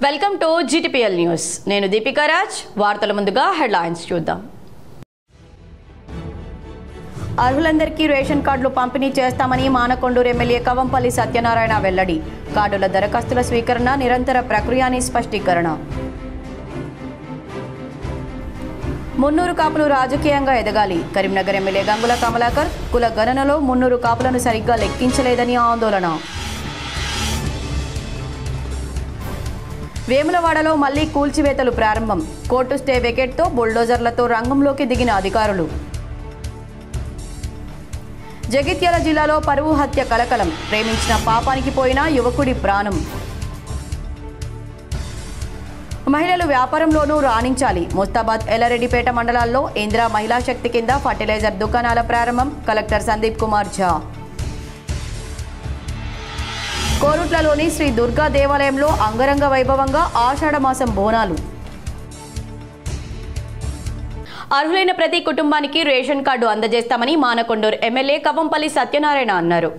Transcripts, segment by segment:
Welcome to GTPL news. నేను దీపికా రాజ్. వార్తల ముందుగా హెడ్లైన్స్ చూద్దాం. అర్హులందరికీ రేషన్ కార్డులు పంపిణీ చేస్తామని మానకొండూరు ఎమ్మెల్యే కవంపల్లి సత్యనారాయణ వెల్లడి. కార్డుల దరఖాస్తుల స్వీకరణ నిరంతర ప్రక్రియ అని స్పష్టీకరణ. మున్నూరు కాపులు రాజకీయంగా ఎదగాలి. కరీంనగర్ ఎమ్మెల్యే గంగుల కమలాకర్ కుల గణనలో మున్నూరు కాపులను సరిగ్గా లెక్కించలేదని ఆందోళన. వేములవాడలో మళ్లీ కూల్చివేతలు ప్రారంభం. కోర్టు స్టే వెకెట్తో బుల్డోజర్లతో రంగంలోకి దిగిన అధికారులు. జగిత్యాల జిల్లాలో పరువు హత్య కలకలం. ప్రేమించిన పాపానికి పోయిన యువకుడి ప్రాణం. మహిళలు వ్యాపారంలోనూ రాణించాలి. ముస్తాబాద్ ఎల్లారెడ్డిపేట మండలాల్లో ఇందిరా మహిళా శక్తి కింద ఫర్టిలైజర్ దుకాణాల ప్రారంభం. కలెక్టర్ సందీప్ కుమార్ ఝా. కోరుట్లలోని శ్రీ దుర్గా దేవాలయంలో అంగరంగ వైభవంగా ఆషాఢమాసం బోనాలు. అర్హులైన ప్రతి కుటుంబానికి రేషన్ కార్డు అందజేస్తామని మానకొండూరు ఎమ్మెల్యే కవంపల్లి సత్యనారాయణ అన్నారు.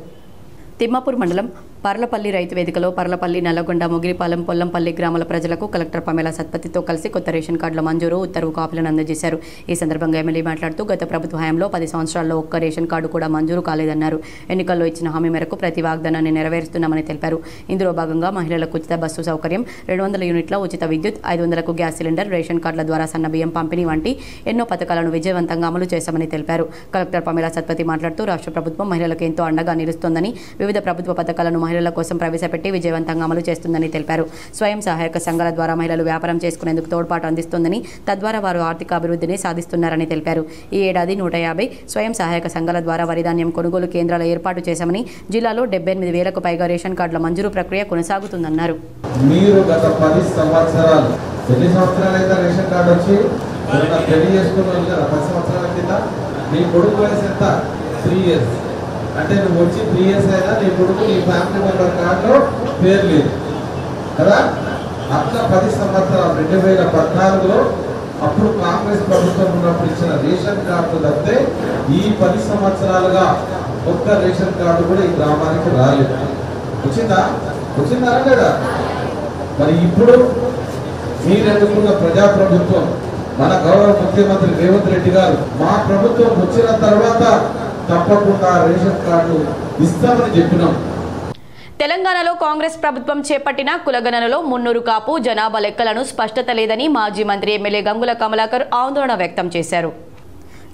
తిమ్మాపూర్ మండలం పర్లపల్లి రైతు వేదికలో పర్లపల్లి, నల్లగొండ, ముగిరిపాలెం, పొల్లంపల్లి గ్రామాల ప్రజలకు కలెక్టర్ పమేలా సత్పతితో కలిసి కొత్త రేషన్ కార్డుల మంజూరు ఉత్తర్వు కాపీలను అందజేశారు. ఈ సందర్భంగా ఎమ్మెల్యే మాట్లాడుతూ గత ప్రభుత్వ హయాంలో 10 సంవత్సరాల్లో ఒక్క రేషన్ కార్డు కూడా మంజూరు కాలేదన్నారు. ఎన్నికల్లో ఇచ్చిన హామీ మేరకు ప్రతి వాగ్దానాన్ని నెరవేరుస్తున్నామని తెలిపారు. ఇందులో భాగంగా మహిళలకు ఉచిత బస్సు సౌకర్యం, 200 యూనిట్ల ఉచిత విద్యుత్, 500కు గ్యాస్ సిలిండర్, రేషన్ కార్డుల ద్వారా సన్నబియ్యం పంపిణీ వంటి ఎన్నో పథకాలను విజయవంతంగా అమలు చేశామని తెలిపారు. కలెక్టర్ పమేలా సత్పతి మాట్లాడుతూ రాష్ట్ర ప్రభుత్వం మహిళలకు ఎంతో అండగా నిలుస్తోందని, వివిధ ప్రభుత్వ పథకాలను మహిళల కోసం ప్రవేశపెట్టి విజయవంతంగా అమలు చేస్తుందని తెలిపారు. స్వయం సహాయక సంఘాల ద్వారా మహిళలు వ్యాపారం చేసుకునేందుకు తోడ్పాటు అందిస్తోందని, తద్వారా వారు ఆర్థిక అభివృద్ధిని సాధిస్తున్నారని తెలిపారు. ఈ ఏడాది 150 స్వయం సహాయక సంఘాల ద్వారా వరిధాన్యం కొనుగోలు కేంద్రాల ఏర్పాటు చేశామని, జిల్లాలో 78,000కు పైగా రేషన్ కార్డుల మంజూరు ప్రక్రియ కొనసాగుతుందన్నారు. మీరు గత 10 సంవత్సరాలు ఎన్ని సంవత్సరాలైతే రేషన్ కార్డు వచ్చి పెళ్లి చేసుకున్నాను కదా, 10 సంవత్సరాల కింద నీ కొడుకు వయసు ఎంత? 3 years. అంటే నువ్వు వచ్చి 3 years అయినా నీ కొడుకు నీ ఫ్యామిలీ మెంబర్ కార్డులో పేరు లేదు కదా. అట్లా 10 సంవత్సరాలు 2014లో అప్పుడు కాంగ్రెస్ ప్రభుత్వం ఉన్నప్పుడు ఇచ్చిన రేషన్ కార్డు తప్పితే ఈ 10 సంవత్సరాలుగా ఒక్క రేషన్ కార్డు కూడా ఈ గ్రామానికి రాలేదు. వచ్చిందా లేదా? మరి ఇప్పుడు మీరు ఎన్నుకున్న ప్రజాప్రభుత్వం, మన గౌరవ ముఖ్యమంత్రి రేవంత్ రెడ్డి గారు, మా ప్రభుత్వం వచ్చిన తర్వాత తప్పకుండా రేషన్ కార్డు ఇస్తామని చెప్పినాం. తెలంగాణలో కాంగ్రెస్ ప్రభుత్వం చేపట్టిన కులగణనలో మున్నూరు కాపు జనాభా లెక్కలను స్పష్టత లేదని మాజీ మంత్రి ఎమ్మెల్యే గంగుల కమలాకర్ ఆందోళన వ్యక్తం చేశారు.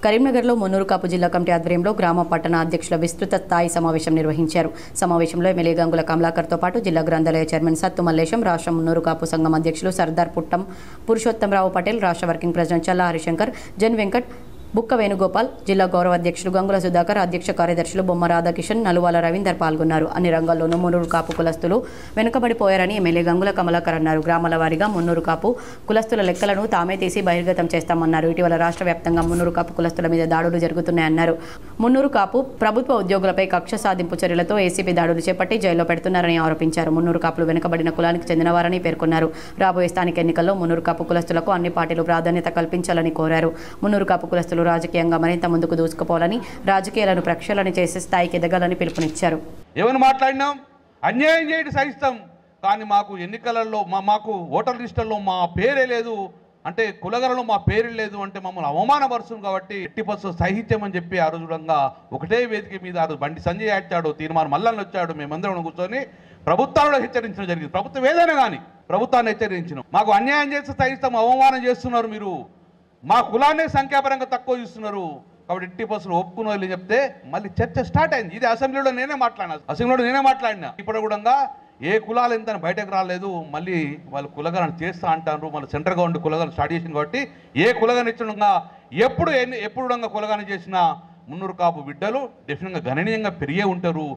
కరీంనగర్లో మున్నూరు కాపు జిల్లా కమిటీ ఆధ్వర్యంలో గ్రామ పట్టణ అధ్యక్షుల విస్తృత స్థాయి సమావేశం నిర్వహించారు. సమావేశంలో ఎమ్మెల్యే గంగుల కమలాకర్తో పాటు జిల్లా గ్రంథాలయ చైర్మన్ సత్తు మల్లేశం, రాష్ట్ర మున్నూరు కాపు సంఘం అధ్యక్షులు సర్దార్ పుట్టం పురుషోత్తంరావు పటేల్, రాష్ట్ర వర్కింగ్ ప్రెసిడెంట్ చల్లా హరిశంకర్, జన్ వెంకట్, బుక్క వేణుగోపాల్, జిల్లా గౌరవ అధ్యక్షులు గంగుల సుధాకర్, అధ్యక్ష కార్యదర్శులు బొమ్మ రాధాకిషన్, నలువాల రవీందర్ పాల్గొన్నారు. అన్ని రంగాల్లోనూ మున్నూరు కాపు కులస్తులు వెనుకబడిపోయారని ఎమ్మెల్యే గంగుల కమలాకర్ అన్నారు. గ్రామాల వారీగా మున్నూరు కాపు కులస్తుల లెక్కలను తామే తీసి బహిర్గతం చేస్తామన్నారు. ఇటీవల రాష్ట్ర వ్యాప్తంగా మున్నూరు కాపు కులస్తుల మీద దాడులు జరుగుతున్నాయన్నారు. మున్నూరు కాపు ప్రభుత్వ ఉద్యోగులపై కక్ష సాధింపు చర్యలతో ఏసీబీ దాడులు చేపట్టి జైల్లో పెడుతున్నారని ఆరోపించారు. మున్నూరు కాపులు వెనుకబడిన కులానికి చెందినవారని పేర్కొన్నారు. రాబోయే స్థానిక ఎన్నికల్లో మున్నూరు కాపు కులస్తులకు అన్ని పార్టీలు ప్రాధాన్యత కల్పించాలని కోరారు. మున్నూరు కాపు కులస్తులు రాజకీయంగా మరింత ముందుకు దూసుకుపోవాలని, రాజకీయాలను ప్రక్షాళన చేసే స్థాయికి ఎదగాలని పిలుపునిచ్చారు. ఏమని మాట్లాడినాం? అన్యాయం చేయడం సహిస్తాం, కానీ మాకు ఎన్నికలలో మాకు ఓటర్ లిస్టుల్లో మా పేరే లేదు అంటే, కులగలలో మా పేరు లేదు అంటే మమ్మల్ని అవమానపరుస్తుంది. కాబట్టి 80% సాహిత్యం చెప్పి ఆ రోజు ఒకటే వేదిక మీద ఆ రోజు బండి సంజయ్ వచ్చాడు, తీర్మానం మల్లన్న వచ్చాడు, మేమందరం కూర్చొని ప్రభుత్వాలను హెచ్చరించడం జరిగింది. ప్రభుత్వం ఏదైనా కానీ ప్రభుత్వాన్ని హెచ్చరించినాం. మాకు అన్యాయం చేస్తే సహిస్తాం, అవమానం చేస్తున్నారు, మీరు మా కులాన్ని సంఖ్యాపరంగా తక్కువ చూస్తున్నారు, కాబట్టి 80% ఒప్పుకున్న చెప్తే మళ్ళీ చర్చ స్టార్ట్ అయింది. ఇది అసెంబ్లీలో నేనే మాట్లాడినా. ఇప్పుడు కూడా ఏ కులాలు ఎంత బయటకు రాలేదు, మళ్ళీ వాళ్ళు కులగణన చేస్తా అంటారు. మళ్ళీ సెంట్రల్ గవర్నమెంట్ కులగణన స్టార్ట్ చేసింది. కాబట్టి ఏ కులగణన ఇచ్చడంగా ఎప్పుడు కులగణన చేసినా మున్నూరు కాపు బిడ్డలు డెఫినెట్గా గణనీయంగా పెరిగే ఉంటారు.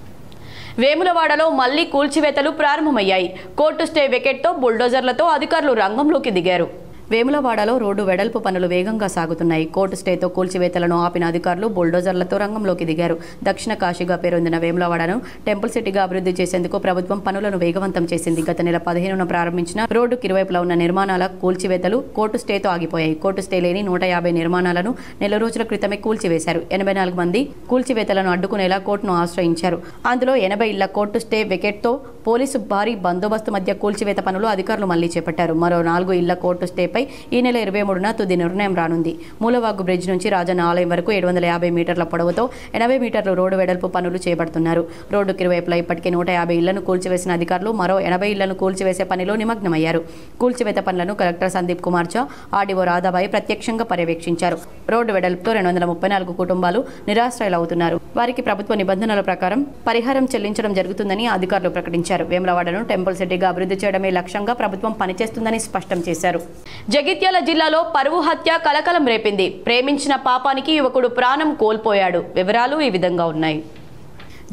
వేములవాడలో మళ్లీ కూల్చివేతలు ప్రారంభమయ్యాయి. కోర్టు స్టే వెకెట్తో బుల్డోజర్లతో అధికారులు రంగంలోకి దిగారు. వేములవాడలో రోడ్డు వెడల్పు పనులు వేగంగా సాగుతున్నాయి. కోర్టు స్టేతో కూల్చివేతలను ఆపిన అధికారులు బుల్డోజర్లతో రంగంలోకి దిగారు. దక్షిణ కాశీగా పేరొందిన వేములవాడను టెంపుల్ సిటీగా అభివృద్ధి చేసేందుకు ప్రభుత్వం పనులను వేగవంతం చేసింది. గత నెల 15న ప్రారంభించిన రోడ్డుకి ఇరువైపులా ఉన్న నిర్మాణాల కూల్చివేతలు కోర్టు స్టేతో ఆగిపోయాయి. కోర్టు స్టే లేని 150 నిర్మాణాలను నెల రోజుల క్రితమే కూల్చివేశారు. 84 మంది కూల్చివేతలను అడ్డుకునేలా కోర్టును ఆశ్రయించారు. అందులో 80 ఇళ్ల కోర్టు స్టే వెకెట్తో పోలీసు భారీ బందోబస్తు మధ్య కూల్చివేత పనులు అధికారులు మళ్లీ చేపట్టారు. మరో 4 ఇళ్ల కోర్టు స్టేపై ఈ నెల 23న తుది నిర్ణయం రానుంది. మూలవాగు బ్రిడ్జ్ నుంచి రాజన్న ఆలయం వరకు 750 మీటర్ల పొడవుతో 80 మీటర్ల రోడ్డు వెడల్పు పనులు చేపడుతున్నారు. రోడ్డుకి ఇరువైపులా ఇప్పటికే 150 ఇళ్లను కూల్చివేసిన అధికారులు మరో 80 ఇళ్లను కూల్చివేసే పనిలో నిమగ్నమయ్యారు. కూల్చివేత పనులను కలెక్టర్ సందీప్ కుమార్ ఝా, ఆర్డీఓ రాధాబాయి ప్రత్యక్షంగా పర్యవేక్షించారు. రోడ్డు వెడల్పుతో 234 కుటుంబాలు నిరాశ్రయులవుతున్నారు. వారికి ప్రభుత్వ నిబంధనల ప్రకారం పరిహారం చెల్లించడం జరుగుతుందని అధికారులు ప్రకటించారు. వేములవాడను టెంపుల్ సిటీగా అభివృద్ధి చేయడమే లక్ష్యంగా ప్రభుత్వం పనిచేస్తుందని స్పష్టం చేశారు. జగిత్యాల జిల్లాలో పరువు హత్య కలకలం రేపింది. ప్రేమించిన పాపానికి యువకుడు ప్రాణం కోల్పోయాడు. వివరాలు ఈ విధంగా ఉన్నాయి.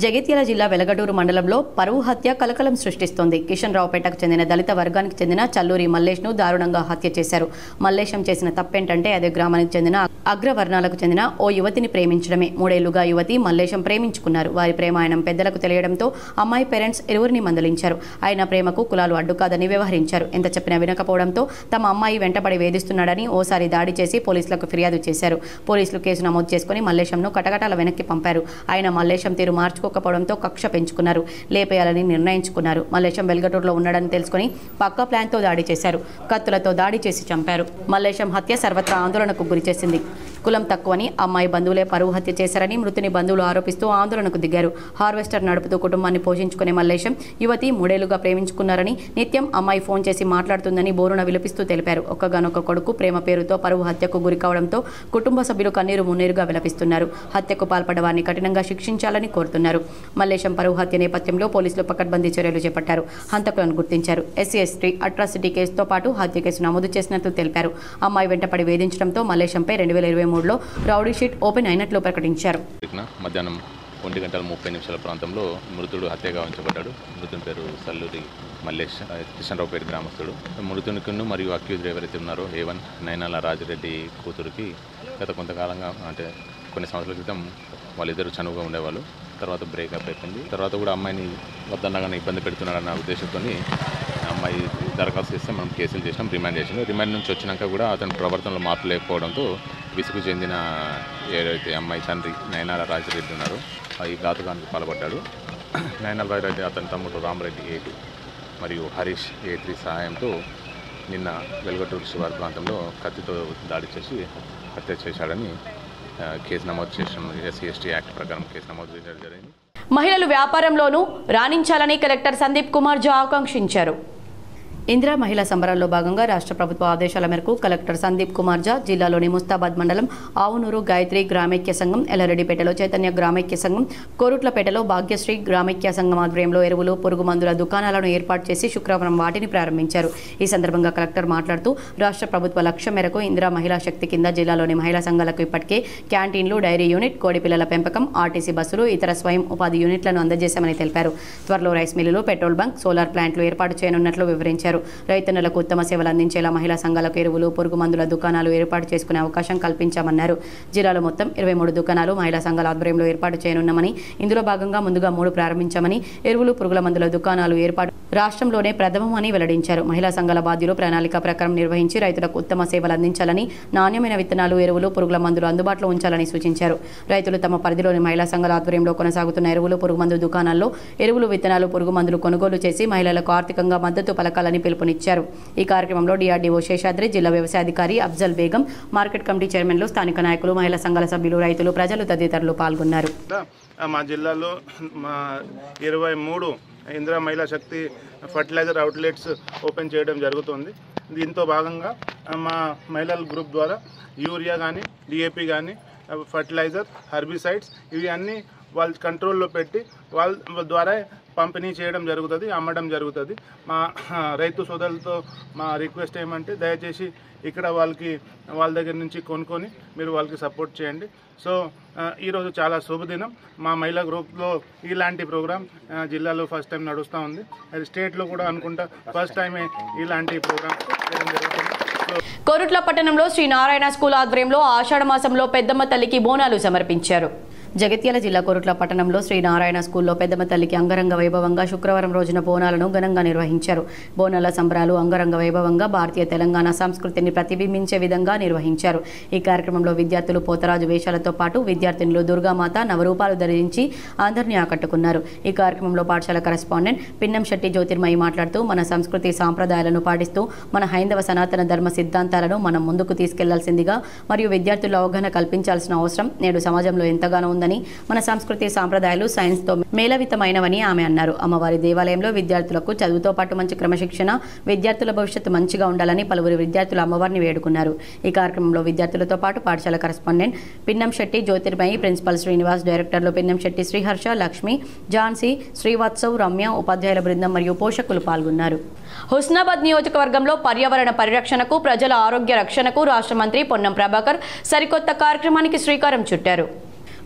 జగిత్యాల జిల్లా వెలగటూరు మండలంలో పరువు హత్య కలకలం సృష్టిస్తోంది. కిషన్ రావుపేటకు చెందిన దళిత వర్గానికి చెందిన చల్లూరి మల్లేష్ను దారుణంగా హత్య చేశారు. మల్లేశం చేసిన తప్పేంటంటే అదే గ్రామానికి చెందిన అగ్రవర్ణాలకు చెందిన ఓ యువతిని ప్రేమించడమే. 3 ఏళ్లుగా యువతి మల్లేశం ప్రేమించుకున్నారు. వారి ప్రేమాయణం పెద్దలకు తెలియడంతో అమ్మాయి పేరెంట్స్ ఇరువురిని మందలించారు. ఆయన ప్రేమకు కులాలు అడ్డు కాదని వ్యవహరించారు. ఎంత చెప్పినా వినకపోవడంతో తమ అమ్మాయి వెంటబడి వేధిస్తున్నాడని ఓసారి దాడి చేసి పోలీసులకు ఫిర్యాదు చేశారు. పోలీసులు కేసు నమోదు చేసుకుని మల్లేశంను కటకటాల వెనక్కి పంపారు. ఆయన మల్లేశం తీరు మార్చుకోకపోవడంతో కక్ష పెంచుకున్నారు. లేపేయాలని నిర్ణయించుకున్నారు. మల్లేశం వెల్గటూరులో ఉన్నాడని తెలుసుకుని పక్కా ప్లాన్తో దాడి చేశారు. కత్తులతో దాడి చేసి చంపారు. మల్లేశం హత్య సర్వత్రా ఆందోళనకు గురిచేసింది. కులం తక్కువని అమ్మాయి బంధువులే పరువు హత్య చేశారని మృతుని బంధువులు ఆరోపిస్తూ ఆందోళనకు దిగారు. హార్వెస్టర్ నడుపుతూ కుటుంబాన్ని పోషించుకునే మల్లేశం యువతి 3 ఏళ్లుగా ప్రేమించుకున్నారని, నిత్యం అమ్మాయి ఫోన్ చేసి మాట్లాడుతుందని బోరున విలపిస్తూ తెలిపారు. ఒక్కగానొక్క కొడుకు ప్రేమ పేరుతో పరువు హత్యకు గురి కావడంతో కుటుంబ సభ్యులు కన్నీరు మున్నీరుగా విలపిస్తున్నారు. హత్యకు పాల్పడ్డ వారిని కఠినంగా శిక్షించాలని కోరుతున్నారు. మల్లేశం పరువు హత్య నేపథ్యంలో పోలీసులు పకడ్బందీ చర్యలు చేపట్టారు. హంతకులను గుర్తించారు. SC/ST అట్రాసిటీ కేసుతో పాటు హత్య కేసు నమోదు చేసినట్లు తెలిపారు. అమ్మాయి వెంటపడి వేధించడంతో మల్లేశంపై 2023లో రౌడీ షీట్ ఓపెన్ అయినట్లు ప్రకటించారు. మధ్యాహ్నం 1:30 ప్రాంతంలో మృతుడు హత్యగా ఉంచబడ్డాడు. మృతుని పేరు సల్లూరి మల్లేష్, కిషన్రావుపేట గ్రామస్తుడు. మృతునికును మరియు అక్యూజ్డ్ ఎవరైతే ఉన్నారో A1 నైనాల రాజిరెడ్డి కూతురికి గత కొంతకాలంగా అంటే కొన్ని సంవత్సరాల క్రితం వాళ్ళిద్దరూ చనువుగా ఉండేవాళ్ళు. తర్వాత బ్రేకప్ అయిపోయింది. తర్వాత కూడా అమ్మాయిని వద్దన్నగానే ఇబ్బంది పెడుతున్నాడన్న ఉద్దేశంతో అమ్మాయి దరఖాస్తు చేస్తే మనం కేసులు చేసినాం, రిమాండ్ చేసినాం. రిమాండ్ నుంచి వచ్చినాక కూడా అతని ప్రవర్తనలో మార్పు లేకపోవడంతో విసుగు చెందిన ఏదైతే అమ్మాయి తండ్రి నైనాల రాజిరెడ్డి ఉన్నారో ఈ ఘాతుకానికి పాల్పడ్డాడు. నైనాల రాజిరెడ్డి అతని తమ్ముడు రామరెడ్డి A2 మరియు హరీష్ A3 సహాయంతో నిన్న వెలుగటూరు శివారు ప్రాంతంలో కత్తితో దాడి చేసి హత్య చేశాడని కేసు నమోదు చేసిన SC/ST యాక్ట్ ప్రకారం కేసు నమోదు చేయడం జరిగింది. మహిళలు వ్యాపారంలోనూ రాణించాలని కలెక్టర్ సందీప్ కుమార్ ఝా ఆకాంక్షించారు. ఇందిరా మహిళా సంబరాల్లో భాగంగా రాష్ట్ర ప్రభుత్వ ఆదేశాల మేరకు కలెక్టర్ సందీప్ కుమార్ ఝా జిల్లాలోని ముస్తాబాద్ మండలం ఆవునూరు గాయత్రి గ్రామైక్య సంఘం, ఎల్లారెడ్డిపేటలో చైతన్య గ్రామైక్య సంఘం, కోరుట్లపేటలో భాగ్యశ్రీ గ్రామైక్య సంఘం ఆధ్వర్యంలో ఎరువులు, పురుగు మందుల దుకాణాలను ఏర్పాటు చేసి శుక్రవారం వాటిని ప్రారంభించారు. ఈ సందర్భంగా కలెక్టర్ మాట్లాడుతూ రాష్ట్ర ప్రభుత్వ లక్ష్యం మేరకు ఇందిరా మహిళా శక్తి కింద జిల్లాలోని మహిళా సంఘాలకు ఇప్పటికే క్యాంటీన్లు, డైరీ యూనిట్, కోడి పిల్లల పెంపకం, ఆర్టీసీ బస్సులు, ఇతర స్వయం ఉపాధి యూనిట్లను అందజేశామని తెలిపారు. త్వరలో రైస్ మిల్లులు, పెట్రోల్ బంక్, సోలార్ ప్లాంట్లు ఏర్పాటు చేయనున్నట్లు వివరించారు. రైతన్నలకు ఉత్తమ సేవలు అందించేలా మహిళా సంఘాలకు ఎరువులు, పురుగు మందుల దుకాణాలు ఏర్పాటు చేసుకునే అవకాశం కల్పించామన్నారు. జిల్లాలో మొత్తం 23 దుకాణాలు మహిళా సంఘాల ఆధ్వర్యంలో ఏర్పాటు చేయనున్నామని, ఇందులో భాగంగా ముందుగా 3 ప్రారంభించామని, ఎరువులు, పురుగుల మందుల దుకాణాలు ఏర్పాటు రాష్ట్రంలోనే ప్రథమమని వెల్లడించారు. మహిళా సంఘాల బాధ్యులు ప్రణాళిక ప్రకారం నిర్వహించి రైతులకు ఉత్తమ సేవలు అందించాలని, నాణ్యమైన విత్తనాలు, ఎరువులు, పురుగుల మందులు అందుబాటులో ఉంచాలని సూచించారు. రైతులు తమ పరిధిలోని మహిళా సంఘాల ఆధ్వర్యంలో కొనసాగుతున్న ఎరువులు, పురుగు మందు దుకాణాల్లో ఎరువులు, విత్తనాలు, పురుగు మందులు కొనుగోలు చేసి మహిళలకు ఆర్థికంగా మద్దతు పలకాలని పిలుపునిచ్చారు. ఈ కార్యక్రమంలో DRDO శేషాద్రి, జిల్లా వ్యవసాయ అధికారి అఫ్జల్ బేగం, మార్కెట్ కమిటీ చైర్మన్లు, స్థానిక నాయకులు, మహిళా సంఘాల సభ్యులు, రైతులు, ప్రజలు తదితరులు పాల్గొన్నారు. మా జిల్లాలో 23 ఇందిరా మహిళా శక్తి ఫర్టిలైజర్ అవుట్లెట్స్ ఓపెన్ చేయడం జరుగుతుంది. దీంతో భాగంగా మా మహిళల గ్రూప్ ద్వారా యూరియా కానీ, DAP కానీ, ఫర్టిలైజర్, హెర్బిసైడ్స్ ఇవి అన్నీ వాళ్ళ కంట్రోల్లో పెట్టి వాళ్ళ ద్వారా పంపిణీ చేయడం జరుగుతుంది, అమ్మడం జరుగుతుంది. మా రైతు సోదరులతో మా రిక్వెస్ట్ ఏమంటే దయచేసి ఇక్కడ వాళ్ళ దగ్గర నుంచి కొనుక్కొని మీరు వాళ్ళకి సపోర్ట్ చేయండి. సో ఈరోజు చాలా శుభదినం. మా మహిళా గ్రూప్లో ఇలాంటి ప్రోగ్రామ్ జిల్లాలో ఫస్ట్ టైం నడుస్తూ ఉంది. అది స్టేట్లో కూడా అనుకుంటా ఫస్ట్ టైమే ఇలాంటి ప్రోగ్రామ్ చేయడం జరుగుతుంది. కోరుట్ల పట్టణంలో శ్రీ నారాయణ స్కూల్ ఆధ్వర్యంలో ఆషాఢ మాసంలో పెద్దమ్మ తల్లికి బోనాలు సమర్పించారు. జగిత్యాల జిల్లా కోరుట్ల పట్టణంలో శ్రీ నారాయణ స్కూల్లో పెద్దమ్మ తల్లికి అంగరంగ వైభవంగా శుక్రవారం రోజున బోనాలను ఘనంగా నిర్వహించారు. బోనాల సంబరాలు అంగరంగ వైభవంగా భారతీయ తెలంగాణ సంస్కృతిని ప్రతిబింబించే విధంగా నిర్వహించారు. ఈ కార్యక్రమంలో విద్యార్థులు పోతరాజు వేషాలతో పాటు విద్యార్థినులు దుర్గామాత నవరూపాలు ధరించి అందరినీ ఆకట్టుకున్నారు. ఈ కార్యక్రమంలో పాఠశాల కరెస్పాండెంట్ పిన్నంశెట్టి జ్యోతిర్మయి మాట్లాడుతూ మన సంస్కృతి సాంప్రదాయాలను పాటిస్తూ మన హైందవ సనాతన ధర్మ సిద్ధాంతాలను మనం ముందుకు తీసుకెళ్లాల్సిందిగా మరియు విద్యార్థుల అవగాహన కల్పించాల్సిన అవసరం నేడు సమాజంలో ఎంతగానో ఉందని, మన సంస్కృతి సాంప్రదాయాలు సైన్స్తో మేళవితమైనవని ఆమె అన్నారు. అమ్మవారి దేవాలయంలో విద్యార్థులకు చదువుతో పాటు మంచి క్రమశిక్షణ, విద్యార్థుల భవిష్యత్తు మంచిగా ఉండాలని పలువురు విద్యార్థులు అమ్మవారిని వేడుకున్నారు. ఈ కార్యక్రమంలో విద్యార్థులతో పాటు పాఠశాల కరెస్పాండెంట్ పిన్నంశెట్టి జ్యోతిర్మయి, ప్రిన్సిపల్ శ్రీనివాస్, డైరెక్టర్లు పిన్నంశెట్టి శ్రీహర్ష, లక్ష్మి, ఝాన్సీ, శ్రీవత్సవ్, రమ్య, ఉపాధ్యాయుల బృందం మరియు పోషకులు పాల్గొన్నారు. హుస్నాబాద్ నియోజకవర్గంలో పర్యావరణ పరిరక్షణకు, ప్రజల ఆరోగ్య రక్షణకు రాష్ట్ర మంత్రి పొన్నం ప్రభాకర్ సరికొత్త కార్యక్రమానికి శ్రీకారం చుట్టారు.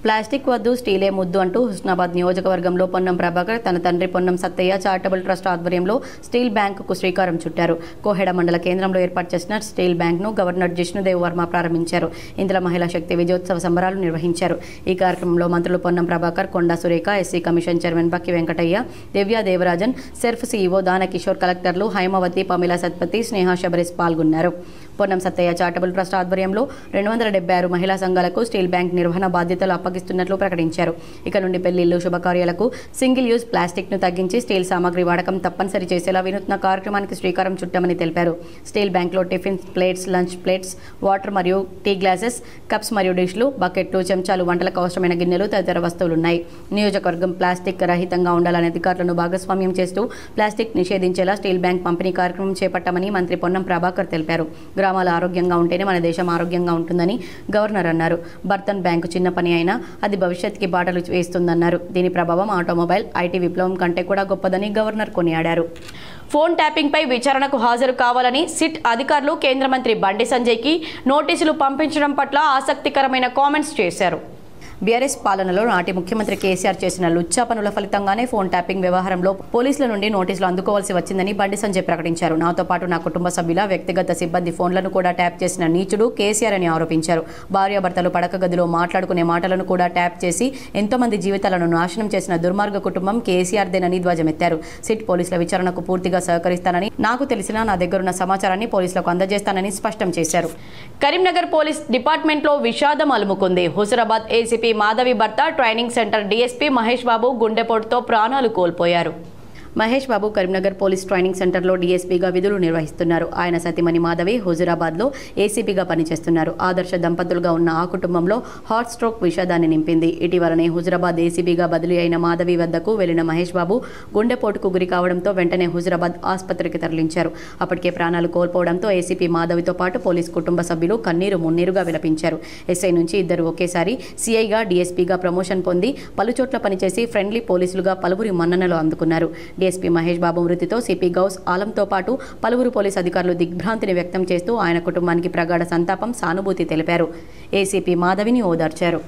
ప్లాస్టిక్ వద్దు, స్టీలే ముద్దు అంటూ హుస్నాబాద్ నియోజకవర్గంలో పొన్నం ప్రభాకర్ తన తండ్రి పొన్నం సత్తయ్య చారిటబుల్ ట్రస్ట్ ఆధ్వర్యంలో స్టీల్ బ్యాంకుకు శ్రీకారం చుట్టారు. కోహెడ మండల కేంద్రంలో ఏర్పాటు చేసిన స్టీల్ బ్యాంక్ను గవర్నర్ జిష్ణుదేవ్ వర్మ ప్రారంభించారు. ఇందులో మహిళా శక్తి విజయోత్సవ సంబరాలు నిర్వహించారు. ఈ కార్యక్రమంలో మంత్రులు Ponnam Prabhakar, Konda Surekha, SC commission chairman Bakki Venkataiah, Divya Devarajan, SERP CEO Danakishore, కలెక్టర్లు హైమావతి, పమిలా సత్పతి, స్నేహ శబరీస్ పాల్గొన్నారు. పొన్నం సత్తయ్య చారిటబుల్ ట్రస్ట్ ఆధ్వర్యంలో 276 మహిళా సంఘాలకు స్టీల్ బ్యాంక్ నిర్వహణ బాధ్యతలు అప్పగిస్తున్నట్లు ప్రకటించారు. ఇక నుండి పెళ్లిళ్లు, శుభకార్యాలకు సింగిల్ యూజ్ ప్లాస్టిక్ ను తగ్గించి స్టీల్ సామాగ్రి వాడకం తప్పనిసరి చేసేలా వినూత్న కార్యక్రమానికి శ్రీకారం చుట్టామని తెలిపారు. స్టీల్ బ్యాంక్లో tiffin plates, lunch plates, water మరియు టీ గ్లాసెస్, కప్స్ మరియు డిష్లు, బకెట్లు, చెంచాలు, వంటలకు అవసరమైన గిన్నెలు తదితర వస్తువులున్నాయి. నియోజకవర్గం ప్లాస్టిక్ రహితంగా ఉండాలని అధికారులను భాగస్వామ్యం చేస్తూ ప్లాస్టిక్ నిషేధించేలా స్టీల్ బ్యాంక్ పంపిణీ కార్యక్రమం చేపట్టామని మంత్రి పొన్నం ప్రభాకర్ తెలిపారు. గ్రామాలు ఆరోగ్యంగా ఉంటేనే మన దేశం ఆరోగ్యంగా ఉంటుందని గవర్నర్ అన్నారు. బర్తన్ బ్యాంకు చిన్న పని అయినా అది భవిష్యత్తుకి బాటలు వేస్తుందన్నారు. దీని ప్రభావం ఆటోమొబైల్, ఐటీ విప్లవం కంటే కూడా గొప్పదని గవర్నర్ కొనియాడారు. ఫోన్ ట్యాపింగ్పై విచారణకు హాజరు కావాలని సిట్ అధికారులు కేంద్ర మంత్రి బండి సంజయ్కి నోటీసులు పంపించడం పట్ల ఆసక్తికరమైన కామెంట్స్ చేశారు. బీఆర్ఎస్ పాలనలో నాటి ముఖ్యమంత్రి కేసీఆర్ చేసిన లుచ్చా పనుల ఫలితంగానే ఫోన్ ట్యాపింగ్ వ్యవహారంలో పోలీసుల నుండి నోటీసులు అందుకోవాల్సి వచ్చిందని బండి సంజయ్ ప్రకటించారు. నాతో పాటు నా కుటుంబ సభ్యుల వ్యక్తిగత సిబ్బంది ఫోన్లను కూడా ట్యాప్ చేసిన నీచుడు కేసీఆర్ అని ఆరోపించారు. భార్యాభర్తలు పడక గదిలో మాట్లాడుకునే మాటలను కూడా ట్యాప్ చేసి ఎంతో మంది జీవితాలను నాశనం చేసిన దుర్మార్గ కుటుంబం కేసీఆర్దేనని ధ్వజమెత్తారు. సిట్ పోలీసుల విచారణకు పూర్తిగా సహకరిస్తానని, నాకు తెలిసిన నా దగ్గరున్న సమాచారాన్ని పోలీసులకు అందజేస్తానని స్పష్టం చేశారు. కరీంనగర్ పోలీస్ డిపార్ట్మెంట్లో విషాదం అలుముకుంది. హుజరాబాద్ ఏసీపీ మాధవి భర్త training centre DSP Mahesh Babu గుండెపోటుతో ప్రాణాలు కోల్పోయారు. మహేష్ బాబు కరీంనగర్ పోలీస్ ట్రైనింగ్ సెంటర్లో డీఎస్పీగా విధులు నిర్వహిస్తున్నారు. ఆయన సతీమణి మాధవి హుజురాబాద్లో ఏసీపీగా పనిచేస్తున్నారు. ఆదర్శ దంపతులుగా ఉన్న ఆ కుటుంబంలో హార్ట్ స్ట్రోక్ విషాదాన్ని నింపింది. ఇటీవలనే హుజురాబాద్ ఏసీబీగా బదిలీ అయిన మాధవి వద్దకు వెళ్లిన మహేష్ బాబు గుండెపోటుకు గురి కావడంతో వెంటనే హుజురాబాద్ ఆసుపత్రికి తరలించారు. అప్పటికే ప్రాణాలు కోల్పోవడంతో ఏసీపీ మాధవితో పాటు పోలీస్ కుటుంబ సభ్యులు కన్నీరు మున్నీరుగా విలపించారు. ఎస్ఐ నుంచి ఇద్దరు ఒకేసారి సీఐగా, డీఎస్పీగా ప్రమోషన్ పొంది పలుచోట్ల పనిచేసి ఫ్రెండ్లీ పోలీసులుగా పలువురి మన్ననలు అందుకున్నారు. డీఎస్పీ మహేష్ బాబు మృతితో సిపి గౌస్ ఆలంతో పాటు పలువురు పోలీసు అధికారులు దిగ్భ్రాంతిని వ్యక్తం చేస్తూ ఆయన కుటుంబానికి ప్రగాఢ సంతాపం, సానుభూతి తెలిపారు. ఏసీపీ మాధవిని ఓదార్చారు.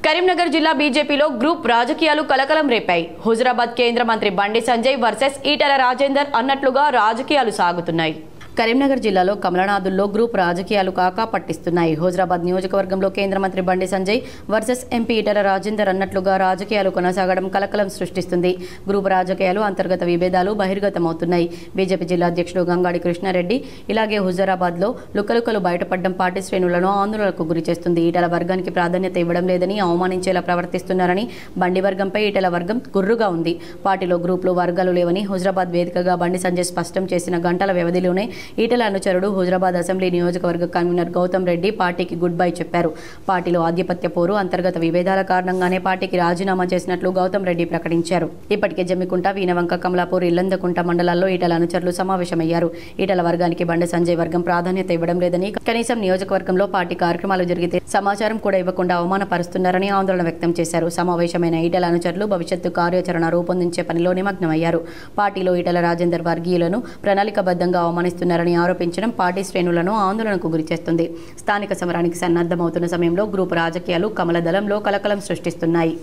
కరీంనగర్ జిల్లా బీజేపీలో గ్రూప్ రాజకీయాలు కలకలం రేపాయి. హుజరాబాద్ కేంద్ర మంత్రి బండి సంజయ్ వర్సెస్ ఈటెల రాజేందర్ అన్నట్లుగా రాజకీయాలు సాగుతున్నాయి. కరీంనగర్ జిల్లాలో కమలనాథుల్లో గ్రూప్ రాజకీయాలు కాకా పట్టిస్తున్నాయి. హుజరాబాద్ నియోజకవర్గంలో కేంద్ర మంత్రి బండి సంజయ్ వర్సెస్ ఎంపీ ఈటెల రాజేందర్ అన్నట్లుగా రాజకీయాలు కొనసాగడం కలకలం సృష్టిస్తుంది. గ్రూప్ రాజకీయాలు, అంతర్గత విభేదాలు బహిర్గతమవుతున్నాయి. బీజేపీ జిల్లా అధ్యక్షుడు గంగాడి కృష్ణారెడ్డి ఇలాగే హుజరాబాద్లో లుకలుకలు బయటపడడం పార్టీ శ్రేణులను ఆందోళనకు గురిచేస్తుంది. ఈటెల వర్గానికి ప్రాధాన్యత ఇవ్వడం లేదని, అవమానించేలా ప్రవర్తిస్తున్నారని బండి వర్గంపై ఈటెల వర్గం గుర్రుగా ఉంది. పార్టీలో గ్రూపులు, వర్గాలు లేవని హుజరాబాద్ వేదికగా బండి సంజయ్ స్పష్టం చేసిన గంటల వ్యవధిలోనే ఈటెల అనుచరుడు హుజరాబాద్ అసెంబ్లీ నియోజకవర్గ కన్వీనర్ గౌతమ్ రెడ్డి పార్టీకి గుడ్ బై చెప్పారు. పార్టీలో ఆధిపత్య పోరు, అంతర్గత విభేదాల కారణంగానే పార్టీకి రాజీనామా చేసినట్లు గౌతమ్ రెడ్డి ప్రకటించారు. ఇప్పటికే జమ్మికుంట, వీనవంక, కమలాపూర్, ఇల్లందకుంట మండలాల్లో ఈటెల అనుచరులు సమావేశమయ్యారు. ఈటెల వర్గానికి బండి సంజయ్ వర్గం ప్రాధాన్యత ఇవ్వడం లేదని, కనీసం నియోజకవర్గంలో పార్టీ కార్యక్రమాలు జరిగితే సమాచారం కూడా ఇవ్వకుండా అవమానపరుస్తున్నారని ఆందోళన వ్యక్తం చేశారు. సమావేశమైన ఈటెల అనుచరులు భవిష్యత్తు కార్యాచరణ రూపొందించే పనిలో నిమగ్నమయ్యారు. పార్టీలో ఈటెల రాజేందర్ వర్గీయులను ప్రణాళికబద్ధంగా అవమానిస్తున్నారని ఆరోపించడం పార్టీ శ్రేణులను ఆందోళనకు గురిచేస్తుంది. స్థానిక సమరానికి సన్నద్ధమవుతున్న సమయంలో గ్రూప్ రాజకీయాలు కమలదళంలో కలకలం సృష్టిస్తున్నాయి.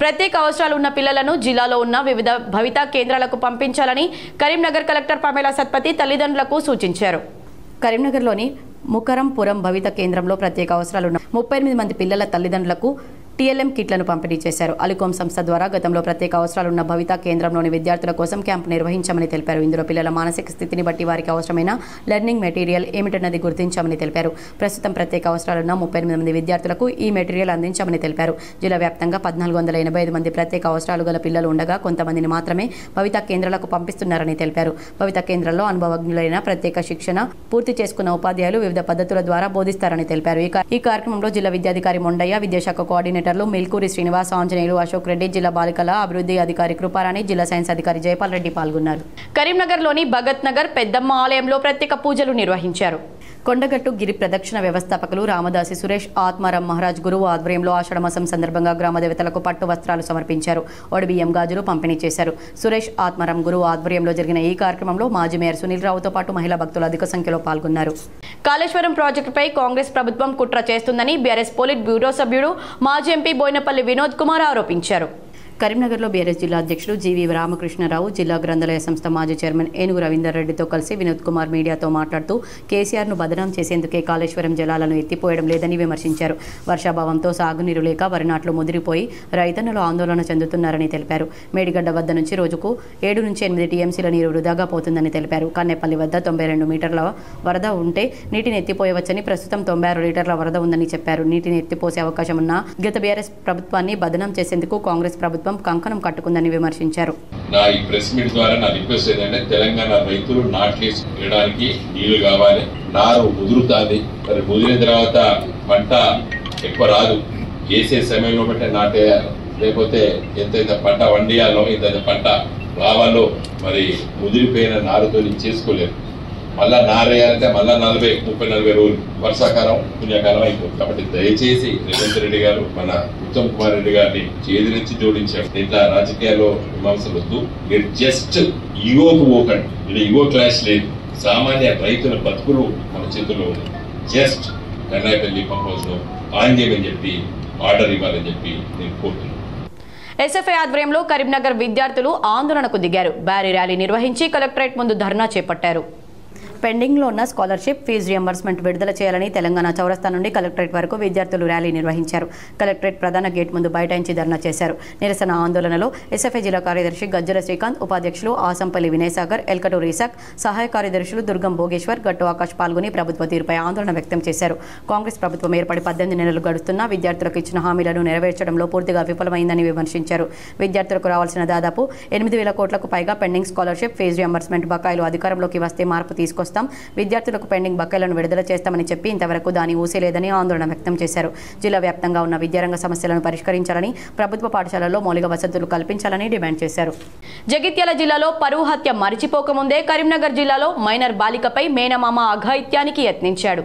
ప్రత్యేక అవసరాలు ఉన్న పిల్లలను జిల్లాలో ఉన్న వివిధ భవితా కేంద్రాలకు పంపించాలని కరీంనగర్ కలెక్టర్ పమిలా సత్పతి తల్లిదండ్రులకు సూచించారు. కరీంనగర్లోని ముకరంపురం భవిత కేంద్రంలో ప్రత్యేక అవసరాలున్న 38 మంది పిల్లల తల్లిదండ్రులకు టీఎల్ఎం కిట్లను పంపిణీ చేశారు. అలికోం సంస్థ ద్వారా గతంలో ప్రత్యేక అవసరాలున్న భవిత కేంద్రంలోని విద్యార్థుల కోసం క్యాంపు నిర్వహించామని తెలిపారు. ఇందులో పిల్లల మానసిక స్థితిని బట్టి వారికి అవసరమైన లెర్నింగ్ మెటీరియల్ ఏమిటన్నది గుర్తించామని తెలిపారు. ప్రస్తుతం ప్రత్యేక అవసరాలున్న 38 మంది విద్యార్థులకు ఈ మెటీరియల్ అందించామని తెలిపారు. జిల్లా వ్యాప్తంగా 1485 మంది ప్రత్యేక అవసరాలు గల పిల్లలు ఉండగా కొంతమందిని మాత్రమే భవిత కేంద్రాలకు పంపిస్తున్నారని తెలిపారు. భవిత కేంద్రంలో అనుభవజ్ఞులైన ప్రత్యేక శిక్షణ పూర్తి చేసుకున్న ఉపాధ్యాయులు వివిధ పద్ధతుల ద్వారా బోధిస్తారని తెలిపారు. ఈ కార్యక్రమంలో జిల్లా విద్యాధికారి మొండయ్య, విద్యాశాఖ కోఆర్డినేటర్లు మిల్కూరి శ్రీనివాస్, ఆంజనేయులు, అశోక్ రెడ్డి, జిల్లా బాలికల అభివృద్ధి అధికారి కృపారాణి, జిల్లా సైన్స్ అధికారి జయపాల్ రెడ్డి పాల్గొన్నారు. కరీంనగర్లోని భగత్ నగర్ పెద్దమ్మ ఆలయంలో ప్రత్యేక పూజలు నిర్వహించారు. కొండగట్టు గిరి ప్రదక్షిణ వ్యవస్థాపకులు రామదాసి సురేష్ ఆత్మారాం మహారాజ్ గురువు ఆధ్వర్యంలో ఆషాఢమాసం సందర్భంగా గ్రామ దేవతలకు పట్టు వస్త్రాలు సమర్పించారు. ఒడిబియ్యం గాజులు పంపిణీ చేశారు. సురేష్ ఆత్మారాం గురువు ఆధ్వర్యంలో జరిగిన ఈ కార్యక్రమంలో మాజీ మేయర్ సునీల్ రావుతో పాటు మహిళా భక్తులు అధిక సంఖ్యలో పాల్గొన్నారు. కాళేశ్వరం ప్రాజెక్టుపై కాంగ్రెస్ ప్రభుత్వం కుట్ర చేస్తుందని బీఆర్ఎస్ పోలిట్ బ్యూరో సభ్యుడు మాజీ ఎంపీ బోయినపల్లి వినోద్ కుమార్ ఆరోపించారు. కరీంనగర్లో బీఆర్ఎస్ జిల్లా అధ్యక్షుడు జీవీ రామకృష్ణరావు, జిల్లా గ్రంథాలయ సంస్థ మాజీ చైర్మన్ ఏనుగు రవీందర్ రెడ్డితో కలిసి వినోద్ కుమార్ మీడియాతో మాట్లాడుతూ కేసీఆర్ను బదనాం చేసేందుకే కాళేశ్వరం జలాలను ఎత్తిపోయడం లేదని విమర్శించారు. వర్షాభావంతో సాగునీరు లేక వరి నాట్లు ముదిరిపోయి రైతన్నులు ఆందోళన చెందుతున్నారని తెలిపారు. మేడిగడ్డ వద్ద నుంచి రోజుకు 7 నుంచి 8 టీఎంసీల నీరు వృధాగా పోతుందని తెలిపారు. కన్నెపల్లి వద్ద 92 మీటర్ల వరద ఉంటే నీటిని ఎత్తిపోయవచ్చని, ప్రస్తుతం 96 లీటర్ల వరద ఉందని చెప్పారు. నీటిని ఎత్తిపోసే అవకాశం ఉన్న గత బీఆర్ఎస్ ప్రభుత్వాన్ని బదనాం చేసేందుకు కాంగ్రెస్ ప్రభుత్వం కంకణం కట్టుకుందని విమర్శించారు. నా ఈ ప్రెస్ మీట్ ద్వారా నా రిక్వెస్ట్ ఏంటంటే తెలంగాణ రైతులు నాట్లేసి వేయడానికి నీళ్లు కావాలి. నారు ముదురుతుంది, మరి ముదిరిన తర్వాత పంట ఎక్కువ రాదు. వేసే సమయంలో బట్టే నాటేయాలి, లేకపోతే ఎంతైతే పంట వండియాలో ఎంతైతే పంట రావాలో మరి ముదిరిపోయిన నారుతో చేసుకోలేరు. మళ్ళా నారేయాలంటే మళ్ళా 30-40 రోజులు వర్షాకాలం పుణ్యకాలం అయిపోతుంది. కాబట్టి దయచేసి రేవంత్ రెడ్డి గారు మన ఉత్తమ్ కుమార్ రెడ్డి గారిని చేతులెత్తి జోడించారు. ఇట్లా రాజకీయాల్లో విమర్శలు వద్దు, మీరు జస్ట్ ఈగోకు పోకండి. ఇక్కడ ఈగో క్లాష్ లేదు. సామాన్య రైతుల బతుకులు మన చేతుల్లో ఉంది. జస్ట్ కన్నాయపల్లి పంప్ హౌస్ లో ఆన్ చేయమని చెప్పి ఆర్డర్ ఇవ్వాలని చెప్పి నేను కోరుతున్నాను. ఎస్ఎఫ్ఐ ఆధ్వర్యంలో కరీంనగర్ విద్యార్థులు ఆందోళనకు దిగారు. భారీ ర్యాలీ నిర్వహించి కలెక్టరేట్ ముందు ధర్నా చేపట్టారు. పెండింగ్లో ఉన్న స్కాలర్షిప్ ఫీజు రియంబర్స్మెంట్ విడుదల చేయాలని తెలంగాణ చౌరస్తా నుండి కలెక్టరేట్ వరకు విద్యార్థులు ర్యాలీ నిర్వహించారు. కలెక్టరేట్ ప్రధాన గేట్ ముందు బైఠాయించి ధర్నా చేశారు. నిరసన ఆందోళనలో ఎస్ఎఫ్ఐ జిల్లా కార్యదర్శి గజ్జల శ్రీకాంత్, ఉపాధ్యక్షులు ఆసంపల్లి వినయసాగర్, ఎల్కటూరు ఇసాక్, సహాయ కార్యదర్శులు దుర్గం భోగేశ్వర్, గట్టు ఆకాష్ పాల్గొని ప్రభుత్వ తీరుపై ఆందోళన వ్యక్తం చేశారు. కాంగ్రెస్ ప్రభుత్వం ఏర్పడి 18 నెలలు గడుస్తున్నా విద్యార్థులకు ఇచ్చిన హామీలను నెరవేర్చడంలో పూర్తిగా విఫలమైందని విమర్శించారు. విద్యార్థులకు రావాల్సిన దాదాపు 8,000 కోట్లకు పైగా పెండింగ్ స్కాలర్షిప్ ఫీజు రియంబర్స్మెంట్ బకాయిలు అధికారంలోకి వస్తే మార్పు తీసుకొస్తాం, విద్యార్థులకు పెండింగ్ బకాయిలను విడుదల చేస్తామని చెప్పి ఇంతవరకు దాని ఊసేలేదని ఆందోళన వ్యక్తం చేశారు. జిల్లా వ్యాప్తంగా ఉన్న విద్యారంగ సమస్యలను పరిష్కరించాలని, ప్రభుత్వ పాఠశాలల్లో మౌలిక వసతులు కల్పించాలని డిమాండ్ చేశారు. జగిత్యాల జిల్లాలో పరువు హత్య మరిచిపోకముందే కరీంనగర్ జిల్లాలో మైనర్ బాలికపై మేనమామ అఘాయిత్యానికి యత్నించాడు.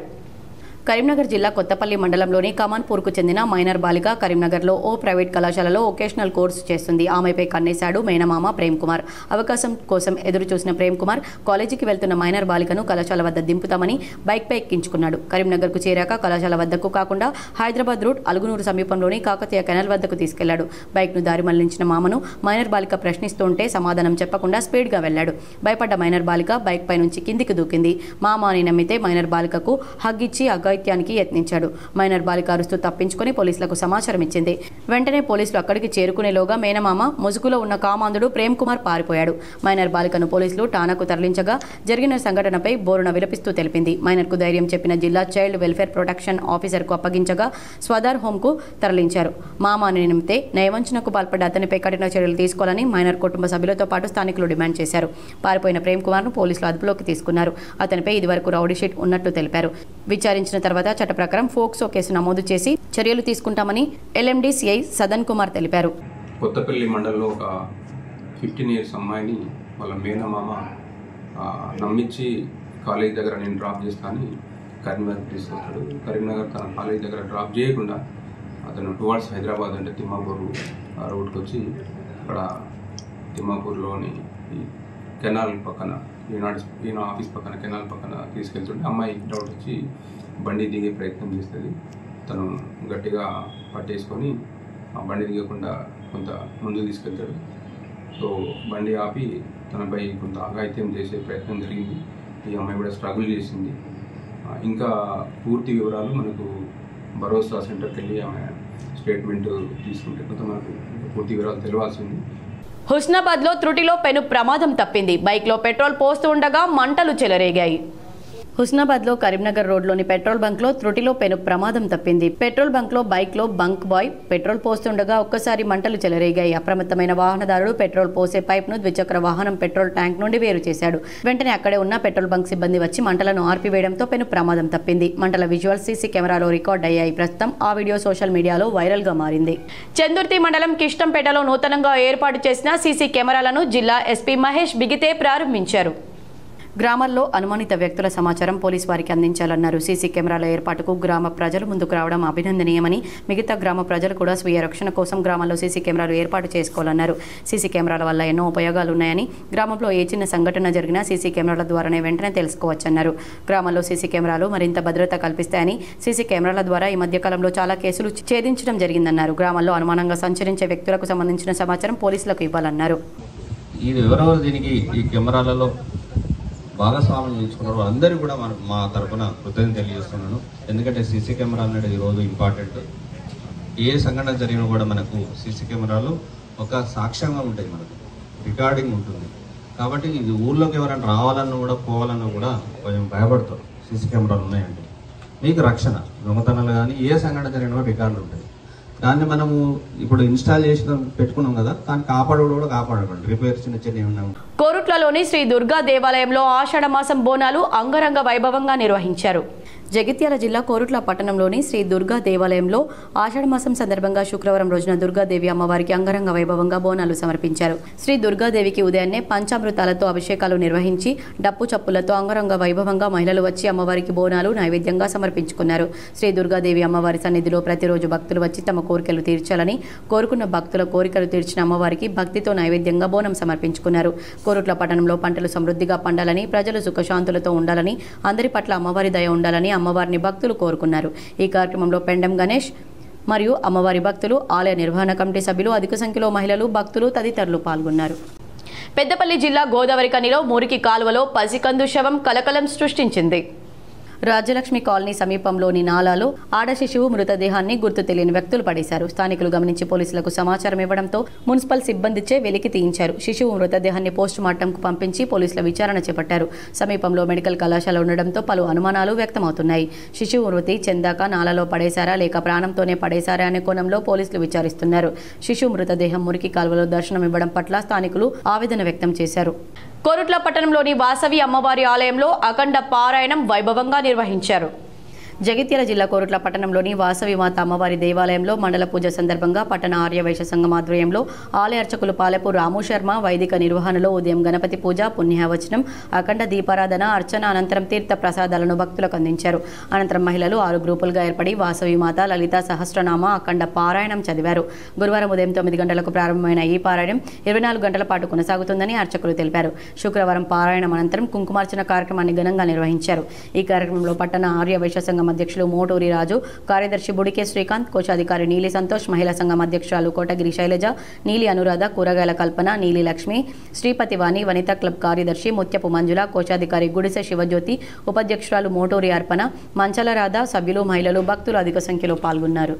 కరీంనగర్ జిల్లా కొత్తపల్లి మండలంలోని కమాన్పూర్కు చెందిన మైనర్ బాలిక కరీంనగర్లో ఓ ప్రైవేట్ కళాశాలలో వొకేషనల్ కోర్సు చేస్తుంది. ఆమెపై కన్నేశాడు మేనమామ ప్రేమ్ కుమార్. అవకాశం కోసం ఎదురు చూసిన ప్రేమ్ కుమార్ కాలేజీకి వెళ్తున్న మైనర్ బాలికను కళాశాల వద్ద దింపుతామని బైక్పై ఎక్కించుకున్నాడు. కరీంనగర్కు చేరాక కళాశాల వద్దకు కాకుండా హైదరాబాద్ రూట్ అలుగునూరు సమీపంలోని కాకతీయ కెనాల్ వద్దకు తీసుకెళ్లాడు. బైక్ను దారి మళ్లించిన మామను మైనర్ బాలిక ప్రశ్నిస్తుంటే సమాధానం చెప్పకుండా స్పీడ్గా వెళ్లాడు. భయపడ్డ మైనర్ బాలిక బైక్ పై నుంచి కిందికి దూకింది. మామ అని నమ్మితే మైనర్ బాలికకు హగ్గిచ్చి అఘాయిత్యానికి యత్నించాడు. మైనర్ బాలిక అరుస్తూ తప్పించుకొని పోలీసులకు సమాచారం ఇచ్చింది. వెంటనే పోలీసులు అక్కడికి చేరుకునేలోగా మేనమామ ముసుగులో ఉన్న కామాంధుడు ప్రేమ్ కుమార్ పారిపోయాడు. మైనర్ బాలికను పోలీసులు ఠానాకు తరలించగా జరిగిన సంఘటనపై బోరున విలపిస్తూ తెలిపింది. మైనర్కు ధైర్యం చెప్పిన జిల్లా చైల్డ్ వెల్ఫేర్ ప్రొటెక్షన్ ఆఫీసర్కు అప్పగించగా స్వదార్ హోంకు తరలించారు. మామ అని నమ్మితే నయవంచనకు పాల్పడ్డ అతనిపై కఠిన చర్యలు తీసుకోవాలని మైనర్ కుటుంబ సభ్యులతో పాటు స్థానికులు డిమాండ్ చేశారు. పారిపోయిన ప్రేమ్ కుమార్ను పోలీసులు అదుపులోకి తీసుకున్నారు. అతనిపై ఇదివరకు రౌడీ షీట్ ఉన్నట్టు తెలిపారు. విచారించిన తర్వాత చట్ట ప్రకారం ఫోక్సో కేసు నమోదు చేసి చర్యలు తీసుకుంటామని ఎల్ఎండి సిఐ సదన్ కుమార్ తెలిపారు. కొత్తపల్లి మండలంలో ఒక 15 years అమ్మాయిని వాళ్ళ మేనమామ నమ్మించి కాలేజ్ దగ్గర నేను డ్రాప్ చేస్తానని కరీంనగర్ తీసుకొస్తాడు. కరీంనగర్ తన కాలేజ్ దగ్గర డ్రాప్ చేయకుండా అతను టువర్డ్స్ హైదరాబాద్ అంటే తిమ్మాపూర్ రోడ్కి వచ్చి అక్కడ తిమ్మాపూర్లోని కెనాల్ పక్కన ఈయన ఆఫీస్ పక్కన కెనాల్ పక్కన తీసుకెళ్తుంటే అమ్మాయి డౌట్ వచ్చి బండి దిగే ప్రయత్నం చేస్తుంది. తను గట్టిగా పట్టేసుకొని ఆ బండి దిగకుండా కొంత ముందుకు తీసుకెళ్తాడు. సో బండి ఆపి తనపై కొంత అఘాయిత్యం చేసే ప్రయత్నం జరిగింది. ఈ అమ్మాయి కూడా స్ట్రగుల్ చేసింది. ఇంకా పూర్తి వివరాలు మనకు భరోసా సెంటర్కి వెళ్ళి ఆమె స్టేట్మెంట్ తీసుకుంటే కొంత మనకు పూర్తి వివరాలు తెలియాల్సింది. హుస్నాబాద్లో త్రుటిలో పెను ప్రమాదం తప్పింది. బైక్లో పెట్రోల్ పోస్తూ ఉండగా మంటలు చెలరేగాయి. హుస్నాబాద్లో కరీంనగర్ రోడ్లోని పెట్రోల్ బంక్లో త్రుటిలో పెను ప్రమాదం తప్పింది. పెట్రోల్ బంక్లో బైక్లో బంక్ బాయ్ పెట్రోల్ పోస్తుండగా ఒక్కసారి మంటలు చెలరేగాయి. అప్రమత్తమైన వాహనదారుడు పెట్రోల్ పోసే పైప్ను ద్విచక్ర వాహనం పెట్రోల్ ట్యాంక్ నుండి వేరు చేశాడు. వెంటనే అక్కడే ఉన్న పెట్రోల్ బంక్ సిబ్బంది వచ్చి మంటలను ఆర్పివేయడంతో పెను ప్రమాదం తప్పింది. మంటల విజువల్స్ సీసీ కెమెరాలో రికార్డ్ అయ్యాయి. ప్రస్తుతం ఆ వీడియో సోషల్ మీడియాలో వైరల్గా మారింది. చందుర్తి మండలం కిష్టంపేటలో నూతనంగా ఏర్పాటు చేసిన సీసీ కెమెరాలను జిల్లా ఎస్పీ మహేష్ బిగితే ప్రారంభించారు. గ్రామాల్లో అనుమానిత వ్యక్తుల సమాచారం పోలీసు వారికి అందించాలన్నారు. సీసీ కెమెరాల ఏర్పాటుకు గ్రామ ప్రజలు ముందుకు రావడం అభినందనీయమని, మిగతా గ్రామ ప్రజలు కూడా స్వీయ రక్షణ కోసం గ్రామాల్లో సీసీ కెమెరాలు ఏర్పాటు చేసుకోవాలన్నారు. సీసీ కెమెరాల వల్ల ఎన్నో ఉపయోగాలు ఉన్నాయని, గ్రామంలో ఏ చిన్న సంఘటన జరిగినా సీసీ కెమెరాల ద్వారానే వెంటనే తెలుసుకోవచ్చన్నారు. గ్రామాల్లో సీసీ కెమెరాలు మరింత భద్రత కల్పిస్తాయని, సీసీ కెమెరాల ద్వారా ఈ మధ్య కాలంలో చాలా కేసులు ఛేదించడం జరిగిందన్నారు. గ్రామాల్లో అనుమానంగా సంచరించే వ్యక్తులకు సంబంధించిన సమాచారం పోలీసులకు ఇవ్వాలన్నారు. ఎవరెవరు దీనికి ఈ కెమెరాలలో భాగస్వామ్యం చేసుకున్నారు అందరూ కూడా మా తరఫున కృతజ్ఞతలు తెలియజేస్తున్నాను. ఎందుకంటే సీసీ కెమెరా అనేది ఈరోజు ఇంపార్టెంట్. ఏ సంఘటన జరిగినా కూడా మనకు సీసీ కెమెరాలు ఒక సాక్ష్యంగా ఉంటాయి, మనకు రికార్డింగ్ ఉంటుంది. కాబట్టి ఇది ఊర్లోకి ఎవరైనా రావాలన్నా కూడా పోవాలన్నా కూడా కొంచెం భయపడతారు. సీసీ కెమెరాలు ఉన్నాయండి, మీకు రక్షణ, దొంగతనాలు కానీ ఏ సంఘటన జరిగినా కూడా రికార్డులు ఉంటాయి. దాన్ని మనము ఇప్పుడు ఇన్స్టాల్ చేసి పెట్టుకున్నాం కదా, దాన్ని కాపాడు కూడా కాపాడకండి. రిపేర్ చిన్న చిన్న ఏమన్నా. కోరుట్లలోని శ్రీ దుర్గా దేవాలయంలో ఆషాఢ మాసం బోనాలు అంగరంగ వైభవంగా నిర్వహించారు. జగిత్యాల జిల్లా కోరుట్ల పట్టణంలోని శ్రీ దుర్గా దేవాలయంలో ఆషాఢమాసం సందర్భంగా శుక్రవారం రోజున దుర్గాదేవి అమ్మవారికి అంగరంగ వైభవంగా బోనాలు సమర్పించారు. శ్రీ దుర్గాదేవికి ఉదయాన్నే పంచామృతాలతో అభిషేకాలు నిర్వహించి డప్పు చప్పులతో అంగరంగ వైభవంగా మహిళలు వచ్చి అమ్మవారికి బోనాలు నైవేద్యంగా సమర్పించుకున్నారు. శ్రీ దుర్గాదేవి అమ్మవారి సన్నిధిలో ప్రతిరోజు భక్తులు వచ్చి తమ కోరికలు తీర్చాలని, కోరుకున్న భక్తుల కోరికలు తీర్చిన అమ్మవారికి భక్తితో నైవేద్యంగా బోనం సమర్పించుకున్నారు. కోరుట్ల పట్టణంలో పంటలు సమృద్ధిగా పండాలని, ప్రజలు సుఖశాంతులతో ఉండాలని, అందరి పట్ల అమ్మవారి దయ ఉండాలని అమ్మవారిని భక్తులు కోరుకున్నారు. ఈ కార్యక్రమంలో పెండం గణేష్ మరియు అమ్మవారి భక్తులు, ఆలయ నిర్వహణ కమిటీ సభ్యులు, అధిక సంఖ్యలో మహిళలు, భక్తులు తదితరులు పాల్గొన్నారు. పెద్దపల్లి జిల్లా గోదావరిఖనిలో మురికి కాలువలో పసికందు శవం కలకలం సృష్టించింది. రాజ్యలక్ష్మి కాలనీ సమీపంలోని నాలాలో ఆడ శిశువు మృతదేహాన్ని గుర్తు తెలియని వ్యక్తులు పడేశారు. స్థానికులు గమనించి పోలీసులకు సమాచారం ఇవ్వడంతో మున్సిపల్ సిబ్బందిచే వెలికి తీయించారు. శిశువు మృతదేహాన్ని పోస్టు మార్టంకు పంపించి పోలీసుల విచారణ చేపట్టారు. సమీపంలో మెడికల్ కళాశాల ఉండడంతో పలు అనుమానాలు వ్యక్తమవుతున్నాయి. శిశువు మృతి చెందాక నాలాలో పడేశారా లేక ప్రాణంతోనే పడేశారా అనే కోణంలో పోలీసులు విచారిస్తున్నారు. శిశువు మృతదేహం మురికి కాలువలో దర్శనం ఇవ్వడం పట్ల స్థానికులు ఆవేదన వ్యక్తం చేశారు. కోరుట్ల పట్టణంలోని వాసవి అమ్మవారి ఆలయంలో అఖండ పారాయణం వైభవంగా నిర్వహించారు. జగిత్యాల జిల్లా కోరుట్ల పట్టణంలోని వాసవి మాత అమ్మవారి దేవాలయంలో మండల పూజ సందర్భంగా పట్టణ ఆర్యవైశ్య సంఘం ఆధ్వర్యంలో ఆలయ అర్చకులు పాలెపు రాము శర్మ వైదిక నిర్వహణలో ఉదయం గణపతి పూజ, పుణ్యావచనం, అఖండ దీపారాధన, అర్చన అనంతరం తీర్థ ప్రసాదాలను భక్తులకు అందించారు. అనంతరం మహిళలు 6 గ్రూపులుగా ఏర్పడి వాసవి మాత లలిత సహస్రనామ అఖండ పారాయణం చదివారు. గురువారం ఉదయం 9 గంటలకు ప్రారంభమైన ఈ పారాయణం 24 గంటల పాటు కొనసాగుతుందని అర్చకులు తెలిపారు. శుక్రవారం పారాయణం అనంతరం కుంకుమార్చన కార్యక్రమాన్ని ఘనంగా నిర్వహించారు. ఈ కార్యక్రమంలో పట్టణ ఆర్యవైశ్య సంఘం అధ్యక్షులు మోటూరి రాజు, కార్యదర్శి బుడికే శ్రీకాంత్, కోశాధికారి నీలి సంతోష్, మహిళా సంఘం అధ్యక్షురాలు కోటగిరి శైలజ, నీలి అనురాధ, కూరగాయల కల్పన, నీలి లక్ష్మి, శ్రీపతి వాణి, వనితా క్లబ్ కార్యదర్శి ముత్యపు మంజుల, కోశాధికారి గుడిసె శివజ్యోతి, ఉపాధ్యక్షురాలు మోటూరి అర్పణ, మంచల రాధ, సభ్యులు, మహిళలు, భక్తులు అధిక సంఖ్యలో పాల్గొన్నారు.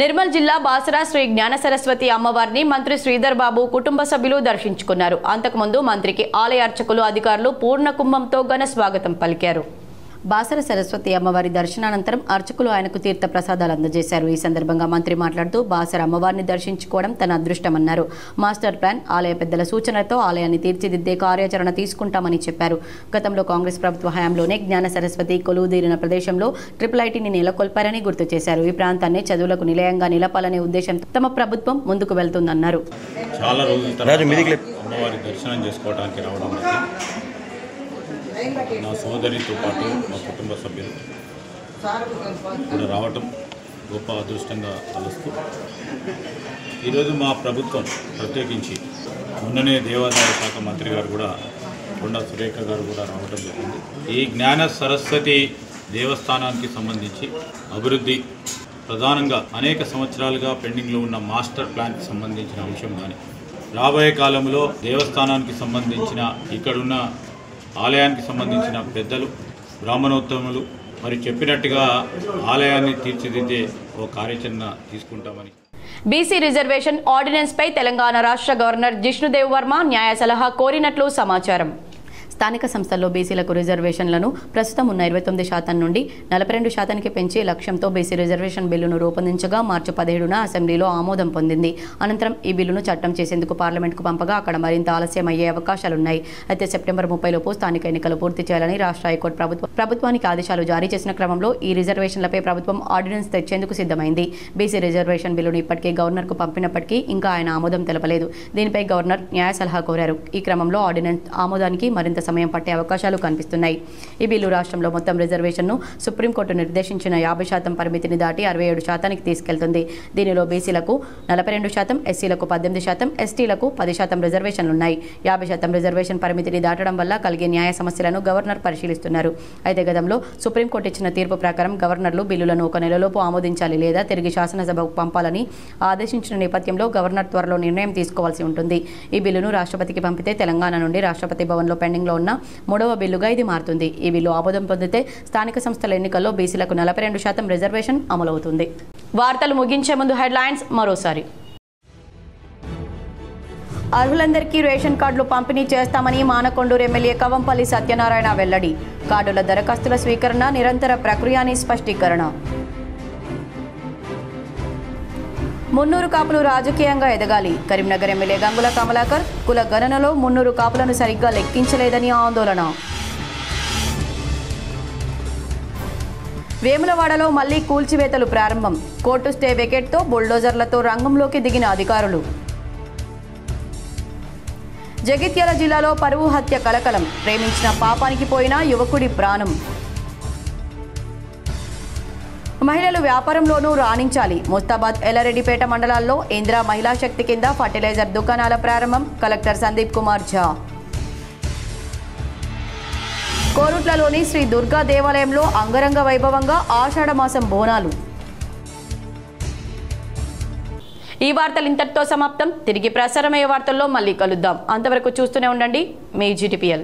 నిర్మల్ జిల్లా బాసరా శ్రీ జ్ఞాన సరస్వతి అమ్మవారిని మంత్రి శ్రీధర్ బాబు కుటుంబ సభ్యులు దర్శించుకున్నారు. అంతకుముందు మంత్రికి ఆలయ అర్చకులు, అధికారులు పూర్ణ కుంభంతో ఘన స్వాగతం పలికారు. బాసర సరస్వతి అమ్మవారి దర్శనానంతరం అర్చకులు ఆయనకు తీర్థ ప్రసాదాలు అందజేశారు. ఈ సందర్భంగా మంత్రి మాట్లాడుతూ బాసర అమ్మవారిని దర్శించుకోవడం తన అదృష్టమన్నారు. మాస్టర్ ప్లాన్, ఆలయ పెద్దల సూచనలతో ఆలయాన్ని తీర్చిదిద్దే కార్యాచరణ తీసుకుంటామని చెప్పారు. గతంలో కాంగ్రెస్ ప్రభుత్వ హయాంలోనే జ్ఞాన సరస్వతి కొలువుదీరిన ప్రదేశంలో ఐఐటిని నెలకొల్పారని గుర్తు చేశారు. ఈ ప్రాంతాన్ని చదువులకు నిలయంగా నిలపాలనే ఉద్దేశంతో తమ ప్రభుత్వం ముందుకు వెళ్తుందన్నారు. చాలా రోజుల తర్వాత అమ్మవారి దర్శనం చేసుకోవడానికి రావడం నా సోదరితో పాటు మా కుటుంబ సభ్యులు కూడా రావటం గొప్ప అదృష్టంగా తలుస్తూ ఈరోజు మా ప్రభుత్వం ప్రత్యేకించి మొన్ననే దేవాదాయ శాఖ మంత్రి గారు కూడా కొండా సురేఖ గారు కూడా రావటం జరిగింది. ఈ జ్ఞాన సరస్వతి దేవస్థానానికి సంబంధించి అభివృద్ధి ప్రధానంగా అనేక సంవత్సరాలుగా పెండింగ్లో ఉన్న మాస్టర్ ప్లాన్కి సంబంధించిన అంశం కానీ రాబోయే కాలంలో దేవస్థానానికి సంబంధించిన ఇక్కడున్న ఆలయానికి సంబంధించిన పెద్దలు, బ్రాహ్మణోత్తములు, మరి చెప్పినట్టుగా ఆలయాన్ని తీర్చిదిద్దే ఓ కార్యాచరణ తీసుకుంటామని. బీసీ రిజర్వేషన్ ఆర్డినెన్స్ పై తెలంగాణ రాష్ట్ర గవర్నర్ జిష్ణుదేవ్ వర్మ న్యాయ సలహా కోరినట్లు సమాచారం. స్థానిక సంస్థల్లో బీసీలకు రిజర్వేషన్లను ప్రస్తుతం ఉన్న 29% నుండి 42%కి పెంచే లక్ష్యంతో బీసీ రిజర్వేషన్ బిల్లును రూపొందించగా మార్చి 17న అసెంబ్లీలో ఆమోదం పొందింది. అనంతరం ఈ బిల్లును చట్టం చేసేందుకు పార్లమెంట్కు పంపగా అక్కడ మరింత ఆలస్యం అయ్యే అవకాశాలున్నాయి. అయితే సెప్టెంబర్ 30 లోపు స్థానిక ఎన్నికలు పూర్తి చేయాలని రాష్ట్ర హైకోర్టు ప్రభుత్వానికి ఆదేశాలు జారీ చేసిన క్రమంలో ఈ రిజర్వేషన్లపై ప్రభుత్వం ఆర్డినెన్స్ తెచ్చేందుకు సిద్ధమైంది. బీసీ రిజర్వేషన్ బిల్లును ఇప్పటికే గవర్నర్కు పంపినప్పటికీ ఇంకా ఆయన ఆమోదం తెలపలేదు. దీనిపై గవర్నర్ న్యాయ సలహా కోరారు. ఈ క్రమంలో ఆర్డినెన్స్ ఆమోదానికి మరింత సమయం పట్టే అవకాశాలు కనిపిస్తున్నాయి. ఈ బిల్లు రాష్ట్రంలో మొత్తం రిజర్వేషన్ను సుప్రీంకోర్టు నిర్దేశించిన 50% పరిమితిని దాటి 67%కి తీసుకెళ్తుంది. దీనిలో బీసీలకు 42%, ఎస్సీలకు 18%, ఎస్టీలకు 10% రిజర్వేషన్లున్నాయి. 50% రిజర్వేషన్ పరిమితిని దాటడం వల్ల కలిగే న్యాయ సమస్యలను గవర్నర్ పరిశీలిస్తున్నారు. అయితే గతంలో సుప్రీంకోర్టు ఇచ్చిన తీర్పు ప్రకారం గవర్నర్లు బిల్లులను 1 నెలలోపు ఆమోదించాలి లేదా తిరిగి శాసనసభకు పంపాలని ఆదేశించిన నేపథ్యంలో గవర్నర్ త్వరలో నిర్ణయం తీసుకోవాల్సి ఉంటుంది. ఈ బిల్లును రాష్ట్రపతికి పంపితే తెలంగాణ నుండి రాష్ట్రపతి భవన్లో పెండింగ్లో ఉన్న 3వ బిల్లుగా ఇది మారుతుంది. ఈ బిల్లు ఆమోదం పొందితే స్థానిక సంస్థల ఎన్నికల్లో బీసీలకు 42% రిజర్వేషన్ అమలవుతుంది. వార్తలు ముగించే ముందు హెడ్లైన్స్ మరోసారి. అర్హులందరికీ రేషన్ కార్డులు పంపిణీ చేస్తామని మానకొండూరు ఎమ్మెల్యే కవంపల్లి సత్యనారాయణ వెల్లడి. కార్డుల దరఖాస్తుల స్వీకరణ నిరంతర ప్రక్రియ అని స్పష్టీకరణ. మున్నూరు కాపులు రాజకీయంగా ఎదగాలి. కరీంనగర్ ఎమ్మెల్యే గంగుల కమలాకర్ కుల గణనలో మున్నూరు కాపులను సరిగ్గా లెక్కించలేదని ఆందోళన. వేములవాడలో మళ్లీ కూల్చివేతలు ప్రారంభం. కోర్టు స్టే వెకెట్తో బుల్డోజర్లతో రంగంలోకి దిగిన అధికారులు. జగిత్యాల జిల్లాలో పరువు హత్య కలకలం. ప్రేమించిన పాపానికి పోయిన యువకుడి ప్రాణం. మహిళలు వ్యాపారంలోనూ రాణించాలి. ముస్తాబాద్, ఎల్లారెడ్డిపేట మండలాల్లో ఇందిరా మహిళా శక్తి కింద ఫర్టిలైజర్ దుకాణాల ప్రారంభం. కలెక్టర్ సందీప్ కుమార్ ఝా. కోరుట్లలోని శ్రీ దుర్గా దేవాలయంలో అంగరంగ వైభవంగా ఆషాఢ మాసం బోనాలు. ఈ వార్తలు ఇంతటితో సమాప్తం. తిరిగి ప్రసారమయ్యే వార్తల్లో మళ్ళీ కలుద్దాం. అంతవరకు చూస్తూనే ఉండండి మీ GTPL.